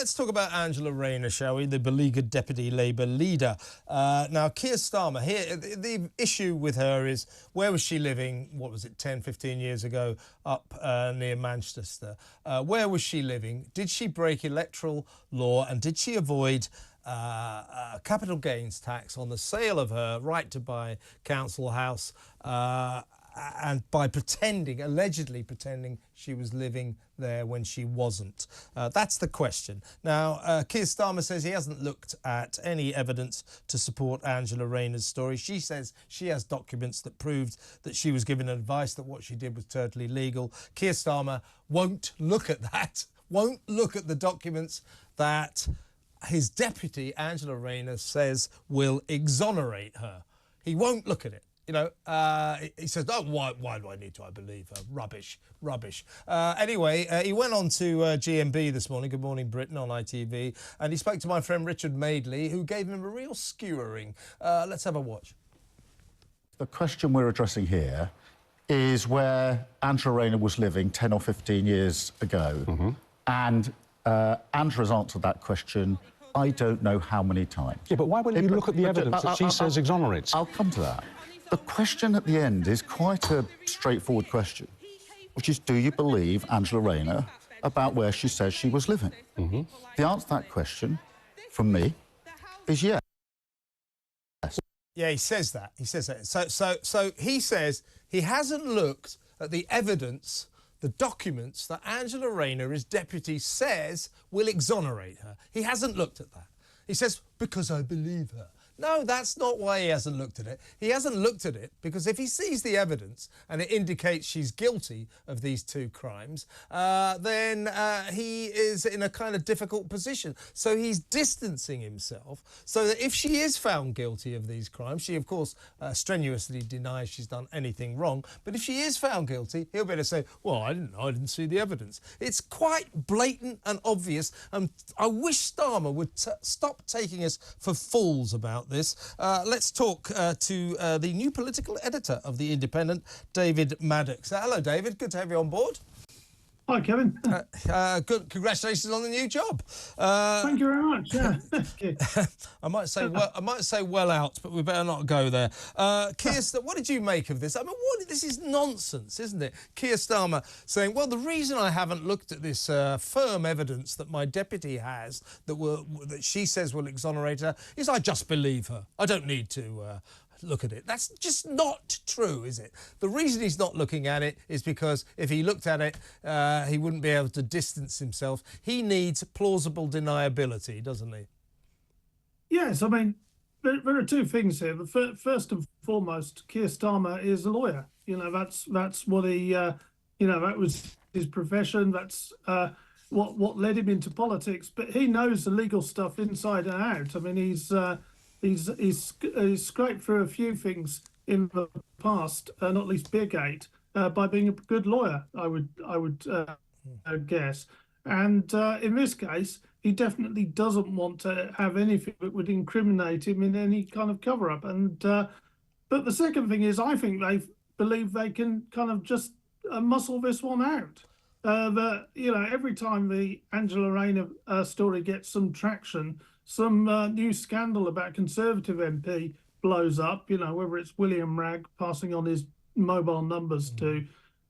Let's talk about Angela Rayner, shall we, the beleaguered Deputy Labour leader. Now, Keir Starmer, here, the issue with her is, where was she living, what was it, 10, 15 years ago, up near Manchester? Where was she living? Did she break electoral law, and did she avoid capital gains tax on the sale of her right to buy council house, and by allegedly pretending she was living there when she wasn't? That's the question. Now, Keir Starmer says he hasn't looked at any evidence to support Angela Rayner's story. She says she has documents that proved that she was given advice that what she did was totally legal. Keir Starmer won't look at that, won't look at the documents that his deputy, Angela Rayner, says will exonerate her. He won't look at it. You know, he says, oh, why do I need to? I believe her. Rubbish, rubbish. Anyway, he went on to GMB this morning, Good Morning Britain, on ITV, and he spoke to my friend Richard Madeley, who gave him a real skewering. Let's have a watch. The question we're addressing here is where Angela Rayner was living 10 or 15 years ago. And Angela's answered that question, I don't know how many times. Yeah, but why wouldn't you look at the evidence that she says exonerates? I'll come to that. The question at the end is quite a straightforward question, which is, do you believe Angela Rayner about where she says she was living? The answer to that question, from me, is yes. Yeah, he says that. He says that. So he says he hasn't looked at the evidence, the documents that Angela Rayner, his deputy, says will exonerate her. He hasn't looked at that. He says, because I believe her. No, that's not why he hasn't looked at it. He hasn't looked at it because if he sees the evidence and it indicates she's guilty of these two crimes, then he is in a kind of difficult position. So he's distancing himself so that if she is found guilty of these crimes, she, of course, strenuously denies she's done anything wrong. But if she is found guilty, he'll be able to say, well, I didn't see the evidence. It's quite blatant and obvious. And I wish Starmer would stop taking us for fools about this. Let's talk to the new political editor of The Independent, David Maddox. Hello, David. Good to have you on board. Hi, Kevin. Good. Congratulations on the new job. Thank you very much. Yeah. I might say well out, but we better not go there. Keir, what did you make of this? I mean, this is nonsense, isn't it? Keir Starmer saying, well, the reason I haven't looked at this firm evidence that my deputy has that she says will exonerate her is I just believe her. I don't need to look at it. That's just not true, is it? The reason he's not looking at it is because if he looked at it, he wouldn't be able to distance himself. He needs plausible deniability, doesn't he? Yes, I mean, there are two things here. First and foremost, Keir Starmer is a lawyer. You know, that's what he, you know, that was his profession. That's what led him into politics. But he knows the legal stuff inside and out. I mean, he's scraped through a few things in the past, not least Beergate, by being a good lawyer, I would guess. And in this case, he definitely doesn't want to have anything that would incriminate him in any kind of cover-up. And but the second thing is, I think they believe they can kind of just muscle this one out. That, you know, every time the Angela Rayner story gets some traction, some new scandal about Conservative MP blows up, you know, whether it's William Ragg passing on his mobile numbers to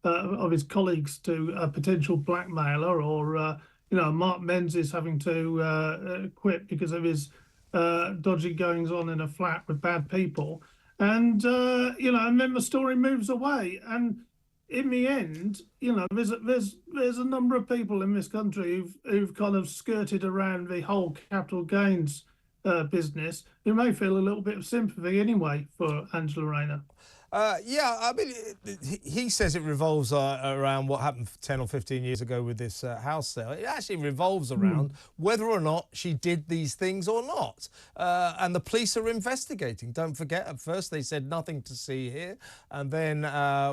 of his colleagues to a potential blackmailer, or, you know, Mark Menzies having to quit because of his dodgy goings on in a flat with bad people. And, you know, and then the story moves away. And in the end, you know, there's a number of people in this country who've kind of skirted around the whole capital gains business, who may feel a little bit of sympathy anyway for Angela Rayner. Yeah, I mean, he says it revolves around what happened 10 or 15 years ago with this house sale. It actually revolves around whether or not she did these things or not. And the police are investigating. Don't forget, at first they said nothing to see here. And then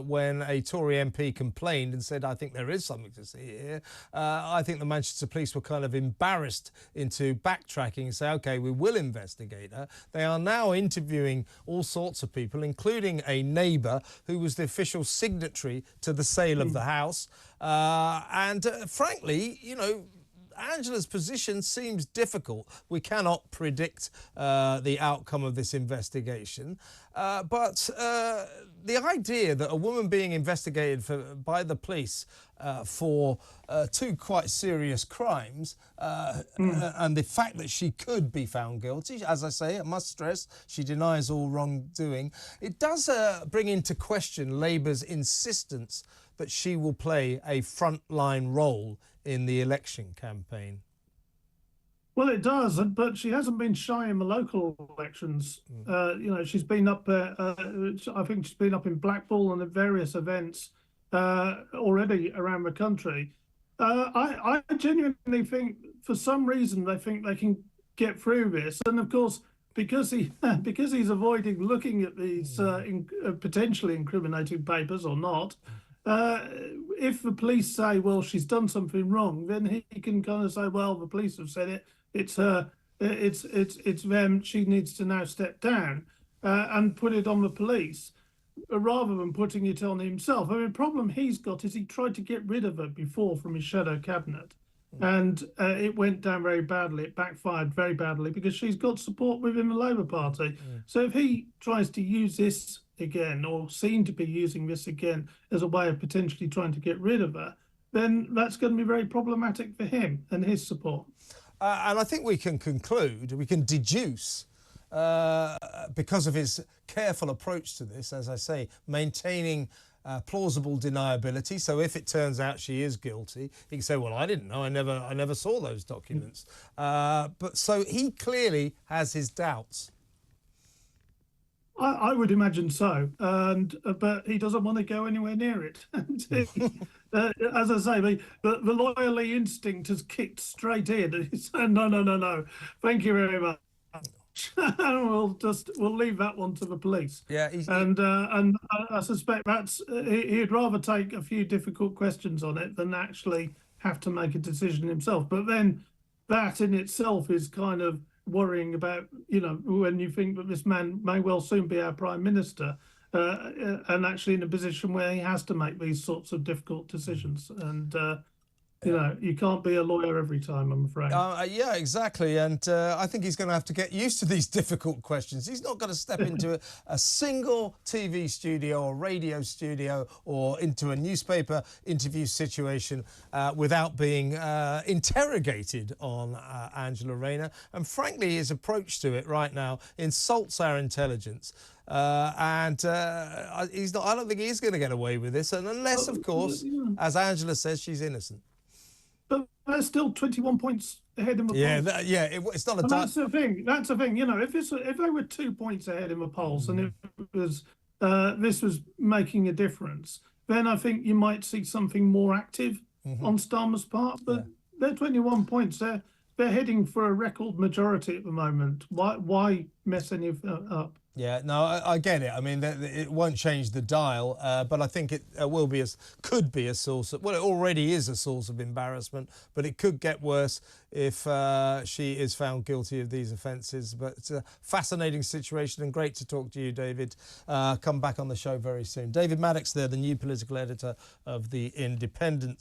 when a Tory MP complained and said, I think there is something to see here, I think the Manchester police were kind of embarrassed into backtracking and say, OK, we will investigate her. They are now interviewing all sorts of people, including a neighbour who was the official signatory to the sale of the house. And frankly, you know, Angela's position seems difficult. We cannot predict the outcome of this investigation. But the idea that a woman being investigated by the police for two quite serious crimes and the fact that she could be found guilty, as I say, I must stress, she denies all wrongdoing, it does bring into question Labour's insistence that she will play a frontline role in the election campaign. Well, it does, but she hasn't been shy in the local elections. You know, she's been up there. I think she's been up in Blackpool and at various events already around the country. I genuinely think, for some reason, they think they can get through this, and of course, because he's avoiding looking at these potentially incriminating papers or not. If the police say, well, she's done something wrong, then he can kind of say, well, the police have said it. It's her. It's them. She needs to now step down and put it on the police, rather than putting it on himself. I mean, the problem he's got is he tried to get rid of her before from his shadow cabinet, and it went down very badly. It backfired very badly because she's got support within the Labour Party. So if he tries to use this again, or seem to be using this again as a way of potentially trying to get rid of her, then that's going to be very problematic for him and his support. And I think we can conclude, we can deduce, because of his careful approach to this, as I say, maintaining plausible deniability. So if it turns out she is guilty, he can say, well, I didn't know, I never saw those documents. But so he clearly has his doubts. I would imagine so, but he doesn't want to go anywhere near it. As I say, the lawyerly instinct has kicked straight in. He said, no, thank you very much. We'll leave that one to the police. Yeah, and I suspect he'd rather take a few difficult questions on it than actually have to make a decision himself. But then that in itself is kind of worrying about, you know, when you think that this man may well soon be our prime minister, and actually in a position where he has to make these sorts of difficult decisions. And you know, you can't be a lawyer every time, I'm afraid. Yeah, exactly. And I think he's going to have to get used to these difficult questions. He's not going to step into a single TV studio or radio studio or into a newspaper interview situation without being interrogated on Angela Rayner. And frankly, his approach to it right now insults our intelligence. I don't think he's going to get away with this, and unless, of course, as Angela says, she's innocent. But they're still 21 points ahead in the polls. It's not a. That's the thing. That's the thing. You know, if they were 2 points ahead in the polls, and it was this was making a difference, then I think you might see something more active on Starmer's part. But they're 21 points. They're heading for a record majority at the moment. Why mess any of that up? Yeah, no, I get it. I mean, it won't change the dial, but I think it could be a source of, well, it already is a source of embarrassment, but it could get worse if she is found guilty of these offences. But it's a fascinating situation, and great to talk to you, David. Come back on the show very soon. David Maddox there, the new political editor of The Independent.